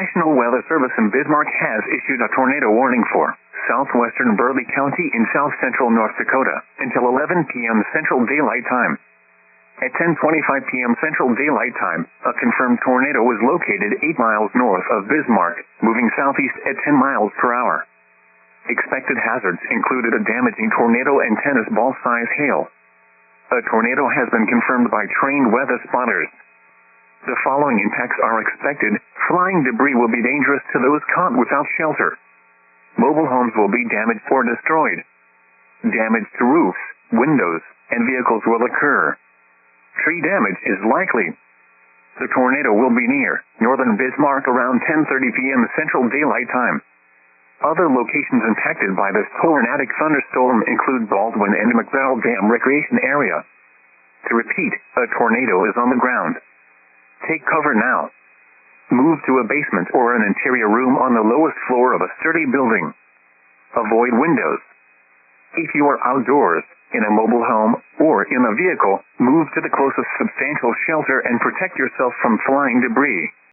National Weather Service in Bismarck has issued a tornado warning for southwestern Burleigh County in south-central North Dakota until 11 p.m. Central Daylight Time. At 10:25 p.m. Central Daylight Time, a confirmed tornado was located 8 miles north of Bismarck, moving southeast at 10 miles per hour. Expected hazards included a damaging tornado and tennis ball-size hail. A tornado has been confirmed by trained weather spotters. The following impacts are expected. Flying debris will be dangerous to those caught without shelter. Mobile homes will be damaged or destroyed. Damage to roofs, windows, and vehicles will occur. Tree damage is likely. The tornado will be near northern Bismarck around 10:30 p.m. Central Daylight Time. Other locations impacted by this tornadic thunderstorm include Baldwin and McDowell Dam Recreation Area. To repeat, a tornado is on the ground. Take cover now. Move to a basement or an interior room on the lowest floor of a sturdy building. Avoid windows. If you are outdoors, in a mobile home, or in a vehicle, move to the closest substantial shelter and protect yourself from flying debris.